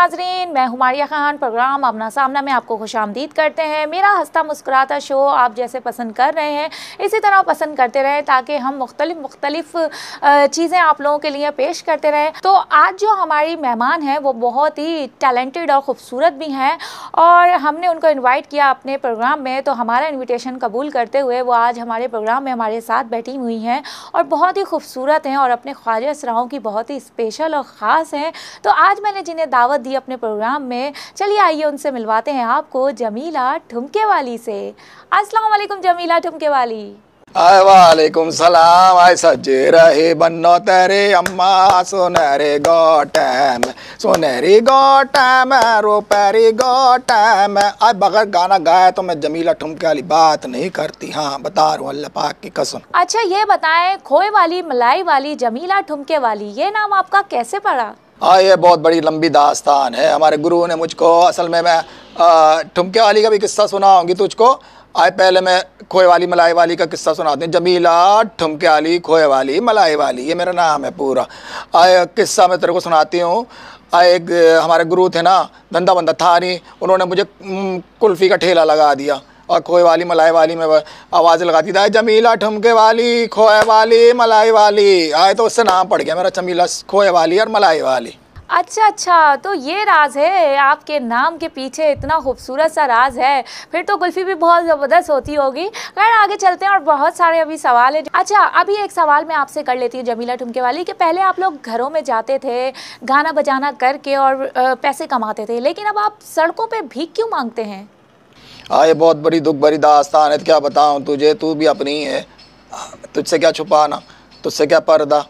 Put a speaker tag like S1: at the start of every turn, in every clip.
S1: नाजरीन, मैं हुमारिया खान प्रोग्राम आमना सामना में आपको खुशामदीद करते हैं। मेरा हंसता मुस्कुराता शो आप जैसे पसंद कर रहे हैं इसी तरह पसंद करते रहें ताकि हम मुख्तलिफ चीज़ें आप लोगों के लिए पेश करते रहें। तो आज जो हमारी मेहमान हैं वो बहुत ही टैलेंटेड और ख़ूबसूरत भी हैं और हमने उनको इन्वाइट किया अपने प्रोग्राम में, तो हमारा इन्विटेशन कबूल करते हुए वो आज हमारे प्रोग्राम में हमारे साथ बैठी हुई हैं और बहुत ही खूबसूरत हैं और अपने ख्वाजा असराओं की बहुत ही स्पेशल और ख़ास हैं। तो आज मैंने जिन्हें दावत दी अपने प्रोग्राम में, चलिए आइए उनसे मिलवाते हैं आपको जमीला ठुमकेवाली से। अस्सलाम वालेकुम जमीला ठुमकेवाली।
S2: वालेकुम सलाम। आय सजे रहे बन्नो तेरे अम्मा सोनेरे गोटम सोनेरी गोटम रोपेरी गोटम। आज बगैर गाना गाया तो मैं जमीला ठुमके वाली बात नहीं करती। हाँ बता रहा हूँ अल्लाह पाक की कसम।
S1: अच्छा ये बताएं, खोए वाली मलाई वाली जमीला ठुमके वाली ये नाम आपका कैसे पड़ा?
S2: ये बहुत बड़ी लंबी दास्तान है। हमारे गुरु ने मुझको, असल में मैं ठुमके वाली का भी किस्सा सुनाऊंगी तुझको। आए पहले मैं खोए वाली मलाई वाली का किस्सा सुनाती हूँ। जमीला ठुमके वाली खोए वाली मलाई वाली ये मेरा नाम है पूरा। आए किस्सा मैं तेरे को सुनाती हूँ। आए एक हमारे गुरु थे ना, धंधा बंदा था नहीं, उन्होंने मुझे कुल्फ़ी का ठेला लगा दिया और खोए वाली मलाई वाली में आवाज़ लगाती थी, जमीला ठुमके वाली खोए वाली मलाई वाली। आए तो उससे नाम पड़ गया मेरा जमीला खोए वाली और मलाई वाली।
S1: अच्छा, तो ये राज है आपके नाम के पीछे, इतना खूबसूरत सा राज है। फिर तो कुल्फ़ी भी बहुत ज़बरदस्त होती होगी। खैर आगे चलते हैं और बहुत सारे अभी सवाल हैं। अच्छा अभी एक सवाल मैं आपसे कर लेती हूँ जमीला ठुमकेवाली कि पहले आप लोग घरों में जाते थे गाना बजाना करके और पैसे कमाते थे, लेकिन अब आप सड़कों पर भीख क्यों मांगते हैं?
S2: ये बहुत बड़ी दुख भरी दास्तान है। क्या बताऊँ तुझे, तू भी अपनी है, तुझसे क्या छुपाना, तुझसे क्या पर्दा।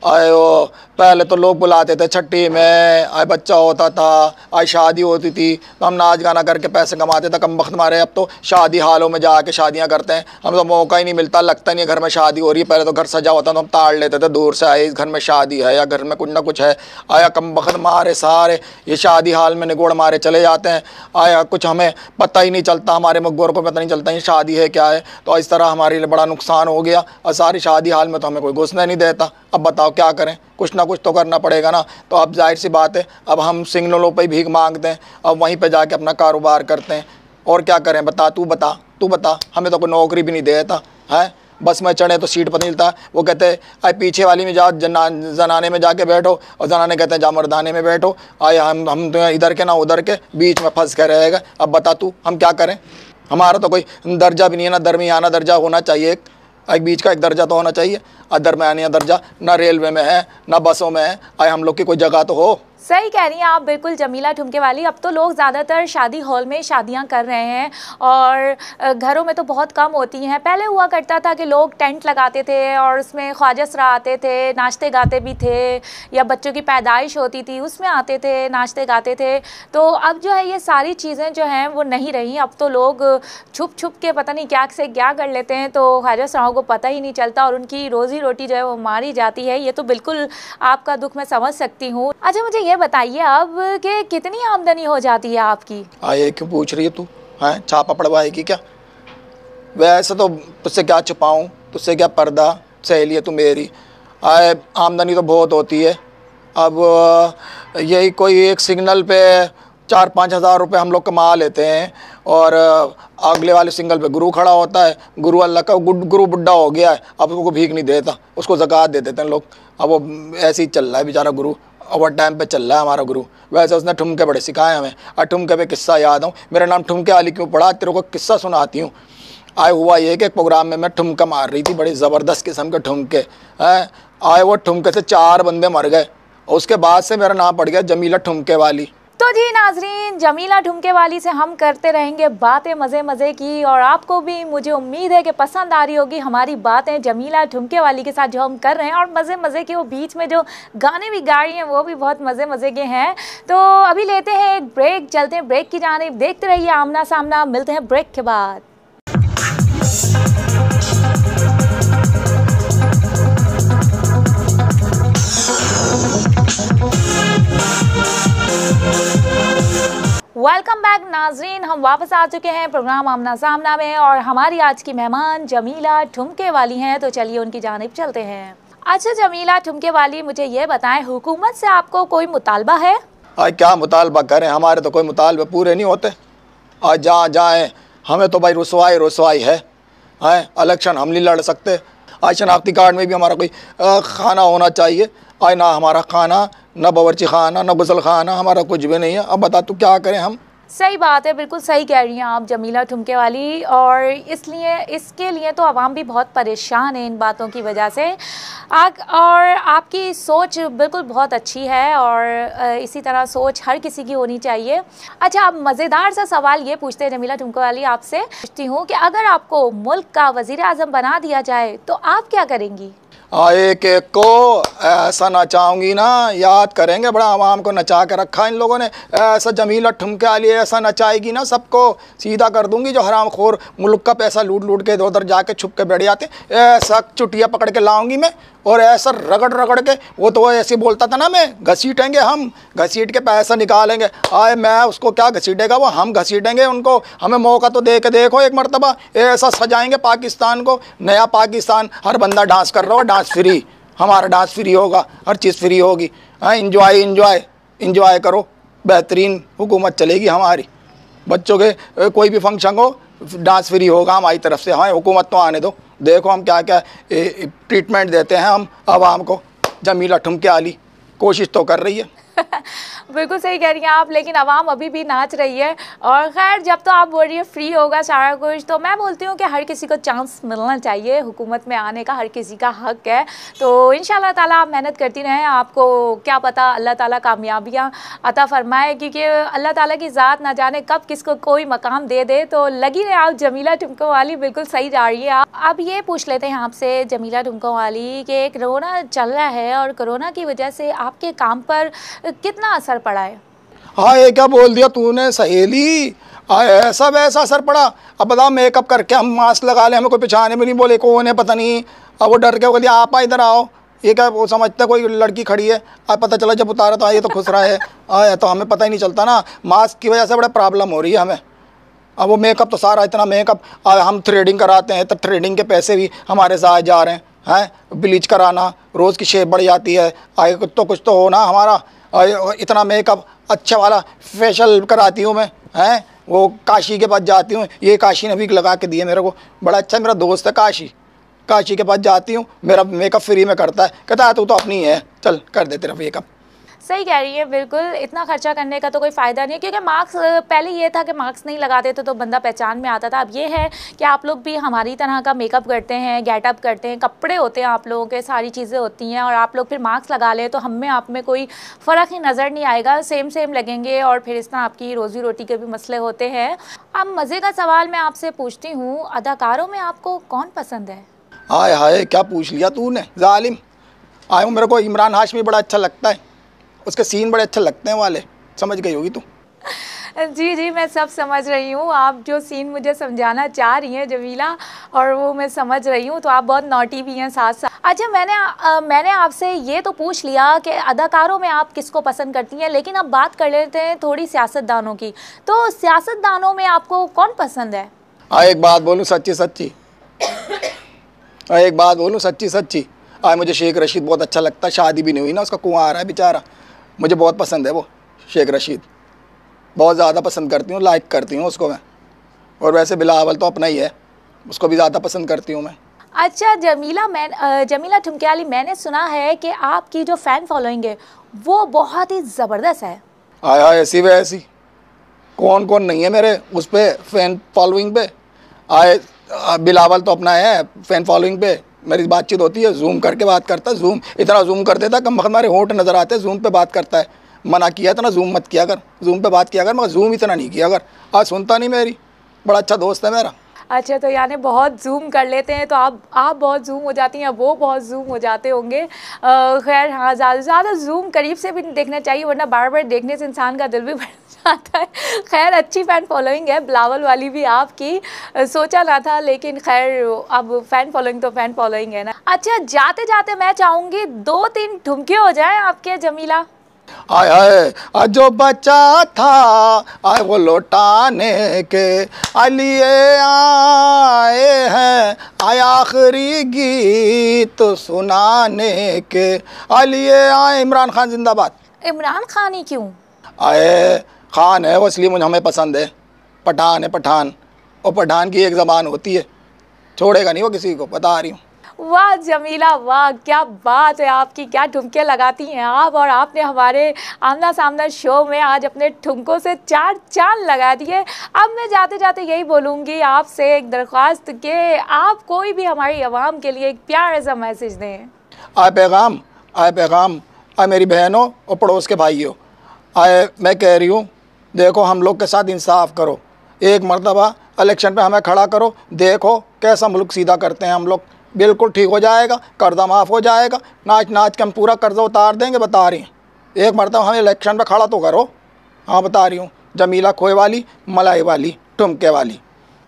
S2: आए वो पहले तो लोग बुलाते थे छट्टी में, आए बच्चा होता था, आए शादी होती थी तो हम नाच गाना करके पैसे कमाते थे। कम वक्त मारे अब तो शादी हालों में जाके शादियां करते हैं, हम तो मौका ही नहीं मिलता, लगता नहीं है घर में शादी हो रही है। पहले तो घर सजा होता तो हम ताड़ लेते थे दूर से, आए इस घर में शादी है या घर में कुछ ना कुछ है। आया कम वक्त मारे सारे ये शादी हाल में निगोड़ मारे चले जाते हैं। आया कुछ हमें पता ही नहीं चलता, हमारे मकबूर को पता नहीं चलता ये शादी है क्या है। तो इस तरह हमारे लिए बड़ा नुकसान हो गया और सारी शादी हाल में तो हमें कोई घुसने नहीं देता। अब बताओ क्या करें, कुछ ना कुछ तो करना पड़ेगा ना। तो अब जाहिर सी बात है अब हम सिग्नलों पे भीख मांगते हैं, अब वहीं पे जाके अपना कारोबार करते हैं। और क्या करें बता, तू बता, हमें तो कोई नौकरी भी नहीं देता है। बस में चढ़े तो सीट पता नहीं चलता। वो कहते हैं आए पीछे वाली में जाओ, जनाने में जाके बैठो, और जनाने कहते हैं जा मर्दाने में बैठो। आए हम तो इधर के ना उधर के बीच में फंस के रहेगा। अब बता तू हम क्या करें, हमारा तो कोई दर्जा भी नहीं है ना, दरमियाना दर्जा होना चाहिए, एक बीच का एक दर्जा तो होना चाहिए। दरमियाना दर्जा ना रेलवे में है ना बसों में है। आए हम लोग की कोई जगह तो हो।
S1: सही कह रही हैं आप बिल्कुल जमीला ठुमकेवाली। अब तो लोग ज़्यादातर शादी हॉल में शादियां कर रहे हैं और घरों में तो बहुत कम होती हैं। पहले हुआ करता था कि लोग टेंट लगाते थे और उसमें ख्वाजा असरा आते थे, नाचते गाते भी थे, या बच्चों की पैदाइश होती थी उसमें आते थे, नाचते गाते थे। तो अब जो है ये सारी चीज़ें जो हैं वो नहीं रही। अब तो लोग छुप छुप के पता नहीं क्या से क्या कर लेते हैं, तो ख्वाजा असराओं को पता ही नहीं चलता और उनकी रोज़ी रोटी जो है वो मारी जाती है। ये तो बिल्कुल आपका दुख मैं समझ सकती हूँ। अच्छा मुझे बताइए अब कि कितनी आमदनी हो जाती है आपकी?
S2: ये क्यों पूछ रही है तू, हैं छापा पड़वाएगी क्या? वैसे तो तुझसे क्या छुपाऊं, तुझसे क्या पर्दा, सहेली है तू मेरी। आमदनी तो बहुत होती है। अब यही कोई एक सिग्नल पे 4-5 हज़ार रुपये हम लोग कमा लेते हैं और अगले वाले सिंगल पे गुरु खड़ा होता है। गुरु अल्लाह का गुरु बुढ़ा हो गया है, अब उसको भीख नहीं देता, उसको ज़कात दे देते हैं लोग। अब वो ऐसे ही चल रहा है बेचारा गुरु, ओवर टाइम पे चल रहा है हमारा गुरु। वैसे उसने ठुमके बड़े सिखाए हमें। और ठुमके पे किस्सा याद हूँ, मेरा नाम ठुमके वाली क्यों पड़ा, तेरे को किस्सा सुनाती हूँ। हुआ ये कि एक प्रोग्राम में मैं ठुमका मार रही थी, बड़ी ज़बरदस्त किस्म के ठुमके हैं। वो ठुमके से 4 बंदे मर गए और उसके बाद से मेरा नाम पड़ गया जमीला ठुमके वाली।
S1: तो जी नाजरीन, जमीला ठुमकेवाली से हम करते रहेंगे बातें मज़े की, और आपको भी मुझे उम्मीद है कि पसंद आ रही होगी हमारी बातें जमीला ठुमकेवाली के साथ जो हम कर रहे हैं। और मज़े के वो बीच में जो गाने भी गा रही हैं वो भी बहुत मज़े के हैं। तो अभी लेते हैं एक ब्रेक, चलते हैं ब्रेक की जानिब। देखते रहिए आमना सामना, मिलते हैं ब्रेक के बाद। वेलकम बैक नाजरीन, हम वापस आ चुके हैं प्रोग्राम आमना सामना में और हमारी आज की मेहमान जमीला ठुमकेवाली हैं। तो चलिए उनकी जानिब चलते हैं। अच्छा जमीला ठुमकेवाली, मुझे ये बताएं हुकूमत से आपको कोई मुतालबा है?
S2: आज क्या मुतालबा करें, हमारे तो कोई मुतालबे पूरे नहीं होते। आज जहाँ जाएँ हमें तो भाई रुसवाई है। इलेक्शन हम नहीं लड़ सकते। आज शनाख्ती कार्ड में भी हमारा कोई खाना होना चाहिए। आज ना हमारा खाना, ना बावर्ची खाना, ना गुसल खाना, हमारा कुछ भी नहीं है। अब बता तू क्या करें हम।
S1: सही बात है, बिल्कुल सही कह रही हैं आप जमीला ठुमके वाली। और इसके लिए तो आवाम भी बहुत परेशान है इन बातों की वजह से। और आपकी सोच बिल्कुल बहुत अच्छी है और इसी तरह सोच हर किसी की होनी चाहिए। अच्छा, अब मज़ेदार सा सवाल ये पूछते हैं जमीला ठुमके वाली आपसे, पूछती हूँ कि अगर आपको मुल्क का वज़ीर आज़म बना दिया जाए तो आप क्या करेंगी?
S2: एक एक को ऐसा नचाऊंगी ना, याद करेंगे बड़ा आवाम को नचा के रखा इन लोगों ने। ऐसा जमीला ठुमके वाली ऐसा नचाएगी ना, सबको सीधा कर दूंगी। जो हरामखोर मुल्क का पैसा लूट लूट के उधर जाके छुप के बैठ जाते, ऐसा चुटिया पकड़ के लाऊंगी मैं और ऐसा रगड़ के। वो तो ऐसे बोलता था ना, मैं घसीटेंगे, हम घसीट के पैसा निकालेंगे। आए मैं उसको क्या घसीटेगा वो, हम घसीटेंगे उनको। हमें मौका तो दे के देखो एक मरतबा। ऐसा सजाएंगे पाकिस्तान को, नया पाकिस्तान। हर बंदा डांस कर रहा हो, डांस फ्री, हमारा डांस फ्री होगा, हर चीज़ फ्री होगी। हाँ, इंजॉय करो, बेहतरीन हुकूमत चलेगी हमारी। बच्चों के कोई भी फंक्शन हो, डांस फ्री होगा हमारी तरफ से। हाँ, हुकूमत तो आने दो, देखो हम क्या क्या ट्रीटमेंट देते हैं हम आवाम को। जमीला ठुमके वाली कोशिश तो कर रही है।
S1: बिल्कुल सही कह रही हैं आप, लेकिन आवाम अभी भी नाच रही है। और खैर, जब तो आप बोल रही है फ्री होगा सारा कुछ, तो मैं बोलती हूँ कि हर किसी को चांस मिलना चाहिए हुकूमत में आने का, हर किसी का हक है। तो इंशाल्लाह ताला आप मेहनत करती रहें, आपको क्या पता अल्लाह ताला कामयाबियाँ अता फरमाए, क्योंकि अल्लाह ताला की ज़ात ना जाने कब किसको कोई मकाम दे दे। तो लगी रहे आप जमीला ठुमके वाली, बिल्कुल सही जा रही है आप। अब ये पूछ लेते हैं आपसे जमीला ठुमके वाली कि कोरोना चल रहा है और कोरोना की वजह से आपके काम पर कितना असर पड़ा है?
S2: हाँ, ये क्या बोल दिया तूने सहेली, ऐसा वैसा असर पड़ा। अब बताओ, मेकअप करके हम मास्क लगा लें, हमें कोई पहचाने में नहीं, बोले कौन है पता नहीं। अब वो डर के बोल दिया आप इधर आओ। ये क्या वो समझता कोई लड़की खड़ी है। अब पता चला जब उतारा तो ये तो खुश रहा है। आया तो हमें पता ही नहीं चलता ना। मास्क की वजह से बड़ा प्रॉब्लम हो रही है हमें। अब वो मेकअप तो सारा इतना मेकअप, हम थ्रेडिंग कराते हैं तो थ्रेडिंग के पैसे भी हमारे ज़ाया जा रहे हैं। ब्लीच कराना, रोज़ की शेप बढ़ जाती है। आगे कुछ तो हो ना हमारा। इतना मेकअप अच्छा वाला फेशियल कराती हूँ मैं, हैं वो काशी के पास जाती हूँ। ये काशी ने भी लगा के दिए मेरे को, बड़ा अच्छा मेरा दोस्त है काशी के पास जाती हूँ, मेरा मेकअप फ्री में करता है। कहता है तू तो अपनी है, चल कर दे तेरा मेकअप।
S1: सही कह रही है, बिल्कुल इतना खर्चा करने का तो कोई फ़ायदा नहीं है, क्योंकि मास्क पहले ये था कि मास्क नहीं लगाते थे तो बंदा पहचान में आता था। अब ये है कि आप लोग भी हमारी तरह का मेकअप करते हैं, गेटअप करते हैं, कपड़े होते हैं आप लोगों के, सारी चीज़ें होती हैं, और आप लोग फिर मास्क लगा लें तो हम में आप में कोई फ़र्क ही नज़र नहीं आएगा, सेम लगेंगे और फिर इस तरह आपकी रोज़ी रोटी के भी मसले होते हैं। अब मज़े का सवाल मैं आपसे पूछती हूँ, अदाकारों में आपको कौन पसंद है?
S2: हाय हाय, क्या पूछ लिया तूने जालिम। आया मेरे को इमरान हाशमी बड़ा अच्छा लगता है, उसके सीन बड़े अच्छे लगते हैं वाले, समझ गई होगी तू।
S1: जी, मैं सब समझ रही हूँ, आप जो सीन मुझे समझाना चाह रही हैं जमीला, और वो मैं समझ रही हूँ। तो आप बहुत नॉटी भी हैं साथ साथ। अच्छा, मैंने आपसे ये तो पूछ लिया कि अदाकारों में आप किसको पसंद करती हैं, लेकिन अब बात कर लेते हैं थोड़ी सियासतदानों की। तो सियासतदानों में आपको कौन पसंद है?
S2: एक बात बोलूँ सच्ची, मुझे शेख रशीद बहुत अच्छा लगता है। शादी भी नहीं हुई ना, उसका कुआं आ रहा है बेचारा। मुझे बहुत पसंद है वो शेख रशीद, बहुत ज़्यादा पसंद करती हूँ, लाइक करती हूँ उसको मैं। और वैसे बिलावल तो अपना ही है, उसको भी ज़्यादा पसंद करती हूँ मैं।
S1: अच्छा जमीला ठुमके वाली, मैंने सुना है कि आपकी जो फ़ैन फॉलोइंग है वो बहुत ही ज़बरदस्त है।
S2: हाय ऐसी वैसी कौन नहीं है मेरे उस पर फ़ैन फॉलोइंग पे। बिलावल तो अपना है फ़ैन फॉलोइंग पे, मेरी बातचीत होती है, जूम करके बात करता है। जूम इतना जूम कर देता कम हमारे होंठ नज़र आते हैं, जूम पे बात करता है। मना किया इतना जूम मत किया कर, जूम पे बात किया कर, मगर जूम इतना नहीं किया कर। आज सुनता नहीं मेरी, बड़ा अच्छा दोस्त है मेरा।
S1: अच्छा, तो यानी बहुत जूम कर लेते हैं, तो आप बहुत जूम हो जाती हैं, वो बहुत जूम हो जाते होंगे। खैर हाँ, ज़्यादा से ज़्यादा जूम करीब से भी नहीं देखना चाहिए, वरना बार बार देखने से इंसान का दिल भी भर जाता है। खैर, अच्छी फ़ैन फॉलोइंग है बिलावल वाली भी आपकी, सोचा ना था, लेकिन खैर अब फ़ैन फॉलोइंग तो फ़ैन फॉलोइंग है ना। अच्छा, जाते जाते मैं चाहूँगी 2-3 ठुमके हो जाएँ आपके जमीला।
S2: आय जो बचा था आय वो लौटाने के लिए आए हैं, आय आखिरी गीत सुनाने के लिए आए। इमरान खान जिंदाबाद।
S1: इमरान खान ही क्यों?
S2: आए खान है वो, इसलिए मुझे हमें पसंद है। पठान है पठान, और पठान की एक ज़बान होती है, छोड़ेगा नहीं वो किसी को, बता रही हूँ।
S1: वाह जमीला वाह, क्या बात है आपकी, क्या ठुमके लगाती हैं आप। और आपने हमारे आमना सामना शो में आज अपने ठुमकों से 4 चांद लगा दिए। अब मैं जाते जाते यही बोलूँगी आपसे एक दरख्वास्त कि आप कोई भी हमारी आवाम के लिए एक प्यारा सा मैसेज दें।
S2: आए पैगाम, आए पैगाम, आए मेरी बहनों और पड़ोस के भाइयों, आए मैं कह रही हूँ, देखो हम लोग के साथ इंसाफ करो, एक मरतबा इलेक्शन पे हमें खड़ा करो, देखो कैसा मुल्क सीधा करते हैं हम लोग। बिल्कुल ठीक हो जाएगा, कर्जा माफ़ हो जाएगा, नाच नाच के हम पूरा कर्जा उतार देंगे, बता रही हैं। एक मरतबा हमें इलेक्शन पे खड़ा तो करो। हाँ बता रही हूँ, जमीला खोए वाली, मलाई वाली, ठुमके वाली।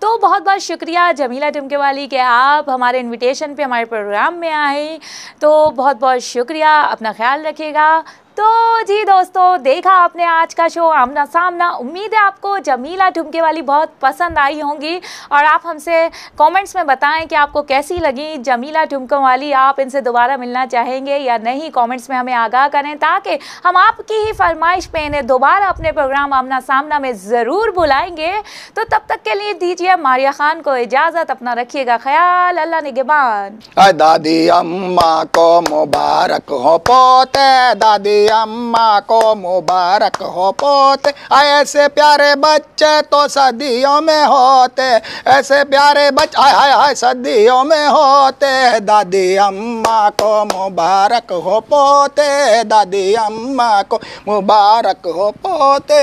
S1: तो बहुत बहुत शुक्रिया जमीला ठुमके वाली कि आप हमारे इनविटेशन पे हमारे प्रोग्राम में आए। तो बहुत बहुत शुक्रिया, अपना ख्याल रखिएगा। तो जी दोस्तों, देखा आपने आज का शो आमना सामना। उम्मीद है आपको जमीला ठुमके वाली बहुत पसंद आई होंगी और आप हमसे कमेंट्स में बताएं कि आपको कैसी लगी जमीला ठुमकों वाली। आप इनसे दोबारा मिलना चाहेंगे या नहीं, कमेंट्स में हमें आगाह करें ताकि हम आपकी ही फरमाइश पे इन्हें दोबारा अपने प्रोग्राम आमना सामना में ज़रूर बुलाएंगे। तो तब तक के लिए दीजिए मारिया खान को इजाज़त, अपना रखिएगा ख्याल, अल्लाह निगहबान।
S2: दादी अम्मा को मुबारक हो पोते, दादी अम्मा को मुबारक हो पोते, ऐसे प्यारे बच्चे तो सदियों में होते, ऐसे प्यारे बच्चे हाय हाय हाय सदियों में होते। दादी अम्मा को मुबारक हो पोते, दादी अम्मा को मुबारक हो पोते।